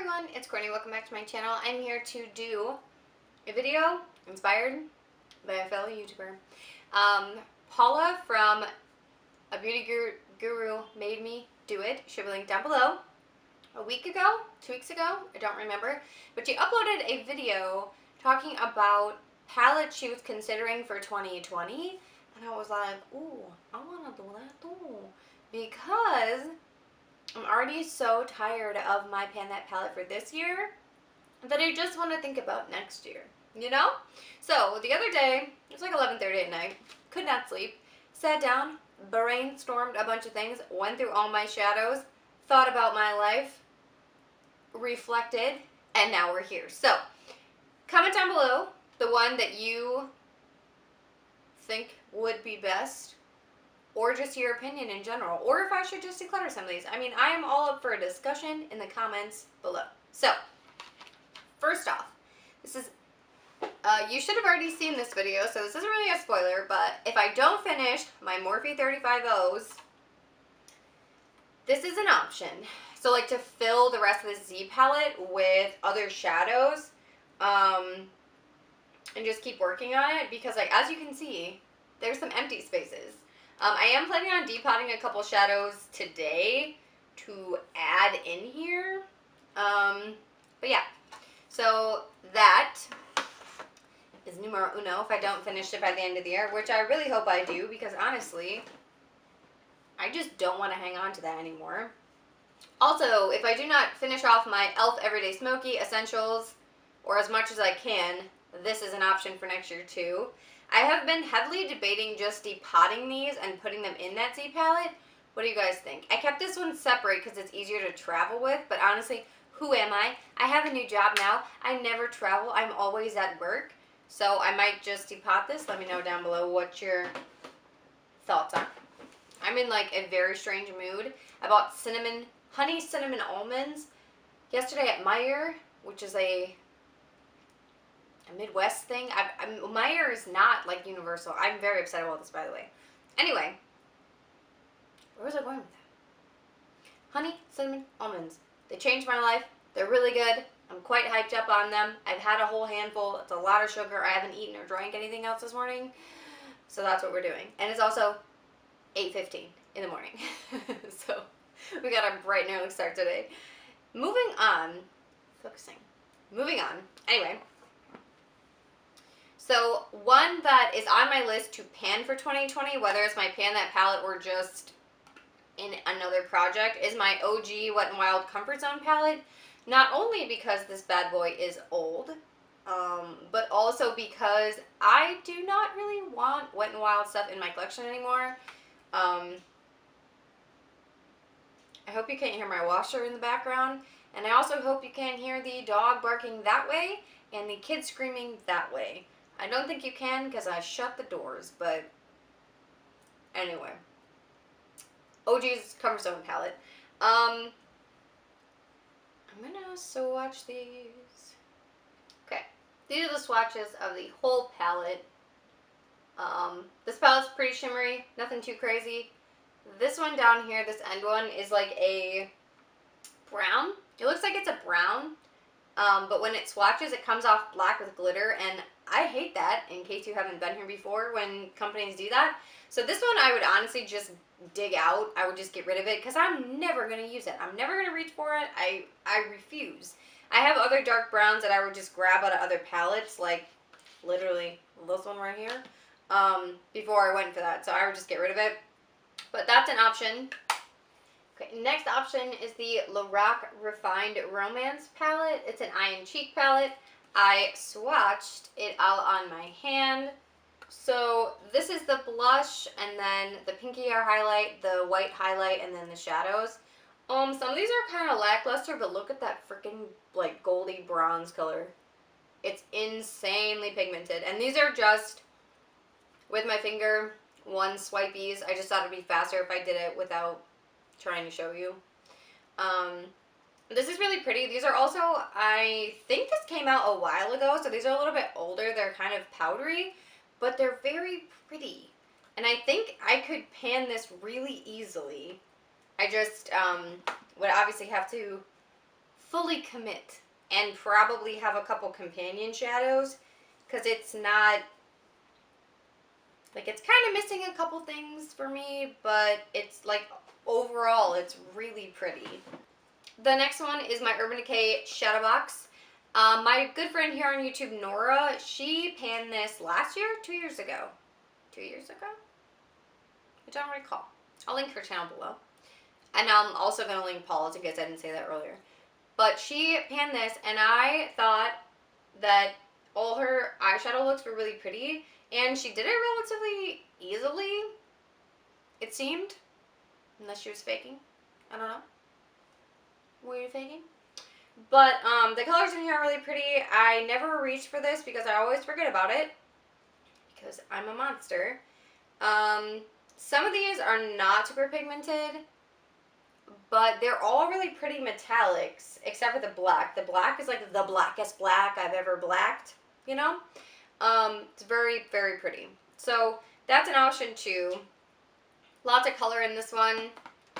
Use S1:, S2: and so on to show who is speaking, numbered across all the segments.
S1: everyone, it's Courtney. Welcome back to my channel. I'm here to do a video inspired by a fellow YouTuber. Paula from A Beauty Guru made me do it. She'll be linked down below. A week ago, 2 weeks ago, I don't remember, but she uploaded a video talking about palettes she was considering for 2020, and I was like, ooh, I want to do that too, because I'm already so tired of my Pan-That palette for this year that I just want to think about next year, you know? So the other day, it was like 11:30 at night, could not sleep, sat down, brainstormed a bunch of things, went through all my shadows, thought about my life, reflected, and now we're here. So comment down below the one that you think would be best, or just your opinion in general, or if I should just declutter some of these. I mean, I am all up for a discussion in the comments below. So, first off, this is, you should have already seen this video, so this isn't really a spoiler, but if I don't finish my Morphe 35Os, this is an option. So, like, to fill the rest of the Z palette with other shadows, and just keep working on it, because, like, as you can see, there's some empty spaces. I am planning on depotting a couple shadows today to add in here. But yeah, so that is numero uno if I don't finish it by the end of the year, which I really hope I do, because honestly, I just don't want to hang on to that anymore. Also, if I do not finish off my e.l.f. Everyday Smoky Essentials, or as much as I can, this is an option for next year too. I have been heavily debating just depotting these and putting them in that Z palette. What do you guys think? I kept this one separate because it's easier to travel with, but honestly, who am I? I have a new job now. I never travel. I'm always at work. So I might just depot this. Let me know down below what your thoughts are. I'm in like a very strange mood. I bought honey cinnamon almonds yesterday at Meijer, which is a Midwest thing. Meijer is not like universal. I'm very excited about this, by the way. Anyway, where was I going with that? Honey cinnamon almonds. They changed my life. They're really good. I'm quite hyped up on them. I've had a whole handful. It's a lot of sugar. I haven't eaten or drank anything else this morning, so that's what we're doing. And it's also 8:15 in the morning. So we got a bright and early start today. Moving on. Moving on. Anyway. So one that is on my list to pan for 2020, whether it's my Pan-That palette or just in another project, is my OG Wet n Wild Comfort Zone palette. Not only because this bad boy is old, but also because I do not really want Wet n Wild stuff in my collection anymore. I hope you can't hear my washer in the background, and I also hope you can't hear the dog barking that way and the kids screaming that way. I don't think you can because I shut the doors, but anyway. OG's Comfort Zone palette. I'm gonna swatch these. Okay, these are the swatches of the whole palette. This palette's pretty shimmery, nothing too crazy. This one down here, this end one, is like a brown. It looks like it's a brown, but when it swatches, it comes off black with glitter, and I hate that, in case you haven't been here before, when companies do that. So this one I would honestly just dig out. I would just get rid of it, because I'm never going to use it. I'm never going to reach for it. I refuse. I have other dark browns that I would just grab out of other palettes, like literally this one right here, before I went for that. So I would just get rid of it. But that's an option. Okay, next option is the Lorac Refined Romance palette. It's an eye and cheek palette. I swatched it all on my hand. So this is the blush, and then the pinky hair highlight, the white highlight, and then the shadows. Some of these are kind of lackluster, but look at that freaking like goldy bronze color. It's insanely pigmented. And these are just with my finger, one swipeys. I just thought it'd be faster if I did it without trying to show you. This is really pretty. These are also, I think this came out a while ago, so these are a little bit older. They're kind of powdery, but they're very pretty. And I think I could pan this really easily. I just would obviously have to fully commit and probably have a couple companion shadows, because it's not, like, it's kind of missing a couple things for me, but it's like overall it's really pretty. The next one is my Urban Decay Shadow Box. My good friend here on YouTube, Nora, she panned this last year, 2 years ago. 2 years ago? I don't recall. I'll link her channel below. And I'm also going to link Paula's in case I didn't say that earlier. But she panned this, and I thought that all her eyeshadow looks were really pretty, and she did it relatively easily, it seemed. Unless she was faking. I don't know. Were you faking? But the colors in here are really pretty. I never reached for this because I always forget about it, because I'm a monster. Some of these are not super pigmented, but they're all really pretty metallics, except for the black. The black is like the blackest black I've ever blacked, you know? It's very, very pretty. So that's an option too. Lots of color in this one.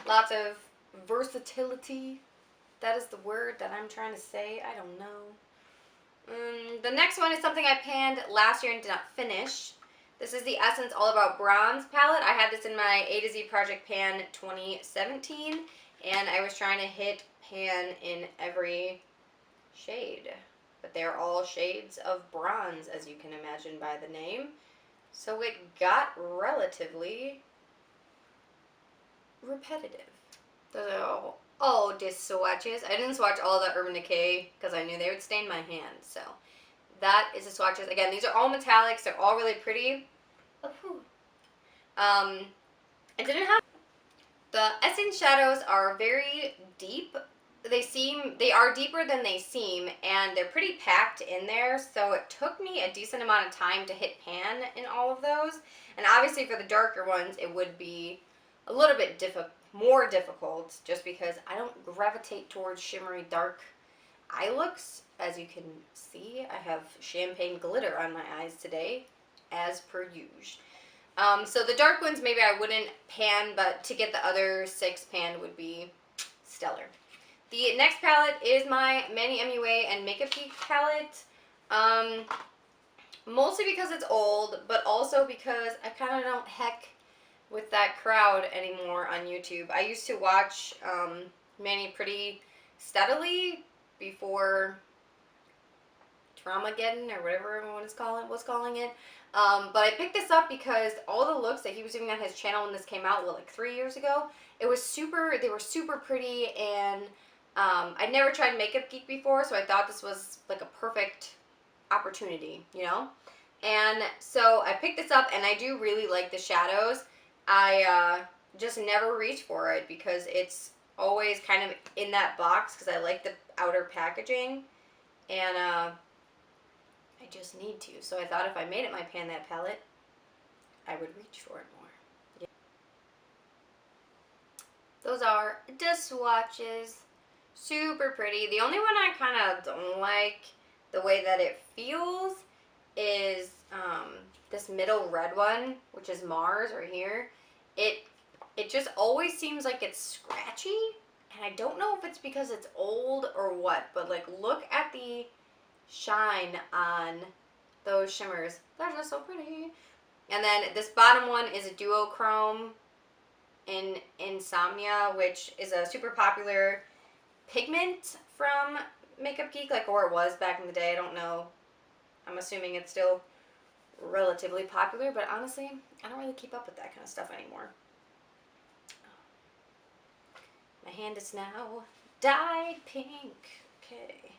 S1: Lots of versatility. That is the word that I'm trying to say. I don't know. The next one is something I panned last year and did not finish. This is the Essence All About Bronze palette. I had this in my A to Z Project Pan 2017, and I was trying to hit pan in every shade. But they're all shades of bronze, as you can imagine by the name. So it got relatively repetitive. Those are all disc swatches. I didn't swatch all the Urban Decay because I knew they would stain my hands. So that is the swatches. Again, these are all metallics. They're all really pretty. I didn't have... The Essence shadows are very deep. They are deeper than they seem, and they're pretty packed in there, so it took me a decent amount of time to hit pan in all of those. And obviously for the darker ones, it would be a little bit more difficult, just because I don't gravitate towards shimmery dark eye looks. As you can see, I have champagne glitter on my eyes today, as per usual. So the dark ones maybe I wouldn't pan, but to get the other 6 panned would be stellar. The next palette is my Manny Mua and Makeup Geek palette. Mostly because it's old, but also because I kind of don't heck with that crowd anymore on YouTube. I used to watch Manny pretty steadily before Traumageddon or whatever everyone was calling it. But I picked this up because all the looks that he was doing on his channel when this came out, like 3 years ago, they were super pretty, and I'd never tried Makeup Geek before, so I thought this was like a perfect opportunity, you know? And so I picked this up, and I do really like the shadows. I just never reach for it because it's always kind of in that box because I like the outer packaging, and I just need to. So I thought if I made it my pan that palette, I would reach for it more. Yeah. Those are the swatches. Super pretty. The only one I kind of don't like the way that it feels is this middle red one, which is Mars right here. It just always seems like it's scratchy, and I don't know if it's because it's old or what, but like look at the shine on those shimmers. They're just so pretty. And then this bottom one is a duochrome in Insomnia, which is a super popular pigment from Makeup Geek, like, or it was back in the day. I don't know. I'm assuming it's still relatively popular, but honestly, I don't really keep up with that kind of stuff anymore. My hand is now dyed pink. Okay.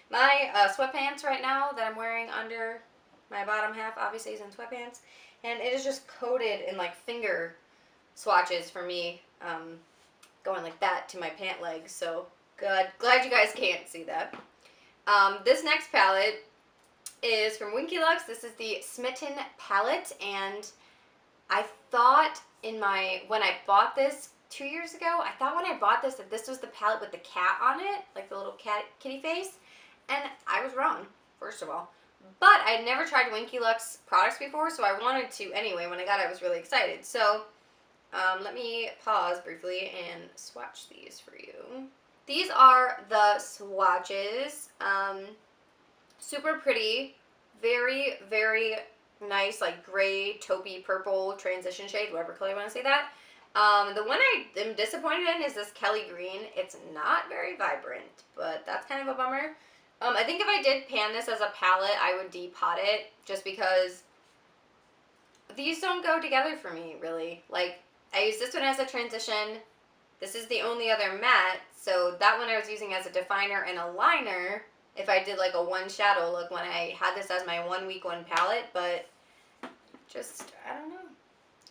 S1: My sweatpants right now that I'm wearing under my bottom half obviously is in sweatpants, and it is just coated in like finger swatches for me, going like that to my pant legs. So good. Glad you guys can't see that. This next palette is from Winky Lux. This is the Smitten palette, and I thought when I bought this 2 years ago, I thought when I bought this that this was the palette with the cat on it, like the little cat kitty face, and I was wrong, first of all. But I had never tried Winky Lux products before, so I wanted to anyway. When I got it, I was really excited. So let me pause briefly and swatch these for you. these are the swatches. Super pretty. Very, very nice, like gray, taupey, purple transition shade, whatever color you want to say that. The one I am disappointed in is this Kelly Green. It's not very vibrant, but that's kind of a bummer. I think if I did pan this as a palette, I would depot it, just because these don't go together for me, really. Like, I use this one as a transition. This is the only other matte, so that one I was using as a definer and a liner if I did like a one shadow look when I had this as my 1 week 1 palette, but just, I don't know.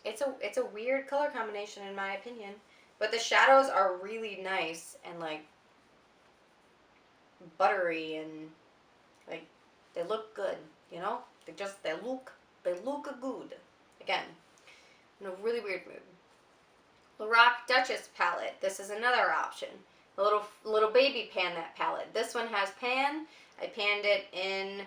S1: It's a weird color combination in my opinion. But the shadows are really nice and like buttery and like they look good, you know? They look good. Again, in a really weird mood. Lorac Duchess Palette. This is another option. A little baby pan that palette. This one has pan. I panned it in,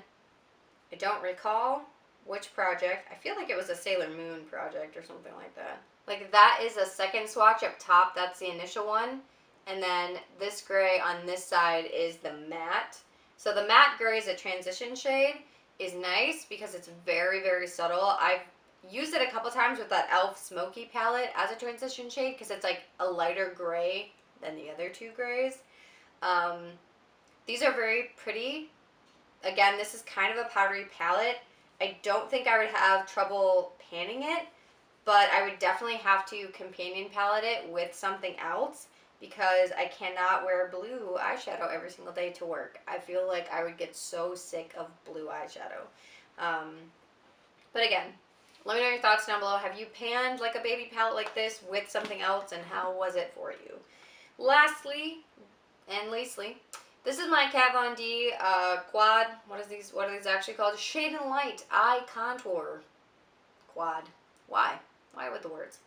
S1: I don't recall which project. I feel like it was a Sailor Moon project or something like that. Like that is a second swatch up top. That's the initial one. And then this gray on this side is the matte. So the matte gray is a transition shade. Is nice because it's very, very subtle. I've used it a couple times with that e.l.f. Smoky palette as a transition shade because it's like a lighter gray than the other two grays. These are very pretty. Again, this is kind of a powdery palette. I don't think I would have trouble panning it, but I would definitely have to companion palette it with something else because I cannot wear blue eyeshadow every single day to work. I feel like I would get so sick of blue eyeshadow. But again, let me know your thoughts down below. Have you panned like a baby palette like this with something else, and how was it for you? Lastly, and leastly, this is my Kat Von D quad. What are these actually called? Shade and Light Eye Contour Quad. Why? Why with the words?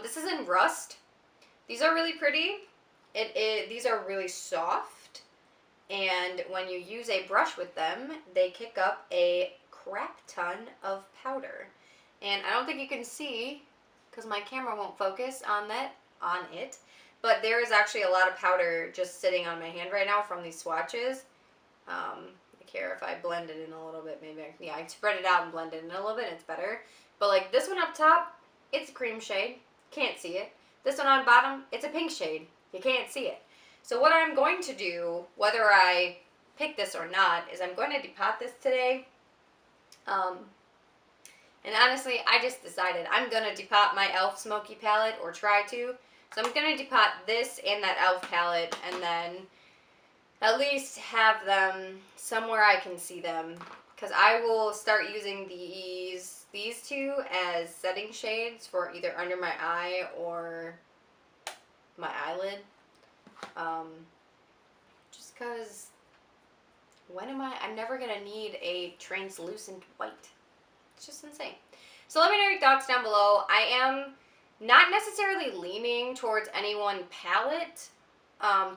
S1: This is in Rust. These are really pretty. These are really soft, and when you use a brush with them, they kick up a crap ton of powder. And I don't think you can see because my camera won't focus on it. But there is actually a lot of powder just sitting on my hand right now from these swatches. I care if I blend it in a little bit, maybe. I spread it out and blend it in a little bit, it's better. But like this one up top, it's a cream shade. Can't see it. This one on bottom, it's a pink shade. You can't see it. So what I'm going to do, whether I pick this or not, is I'm going to depot this today. And honestly, I just decided I'm going to depot my e.l.f. Smoky palette, or try to. So I'm going to depot this and that e.l.f. palette, and then at least have them somewhere I can see them. Because I will start using these two as setting shades for either under my eye or my eyelid. Just because I'm never going to need a translucent white. It's just insane. So let me know your thoughts down below. I am not necessarily leaning towards any one palette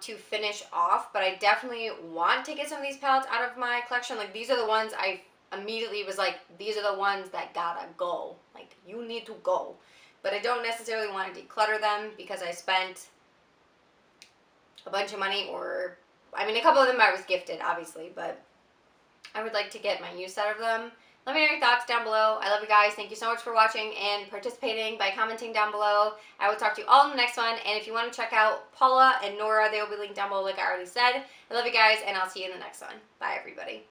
S1: to finish off, but I definitely want to get some of these palettes out of my collection. Like these are the ones I immediately was like, these are the ones that gotta go. Like you need to go. But I don't necessarily want to declutter them because I spent a bunch of money, or I mean a couple of them I was gifted obviously, but I would like to get my use out of them. Let me know your thoughts down below. I love you guys. Thank you so much for watching and participating by commenting down below. I will talk to you all in the next one. And if you want to check out Paula and Nora, they will be linked down below like I already said. I love you guys, and I'll see you in the next one. Bye, everybody.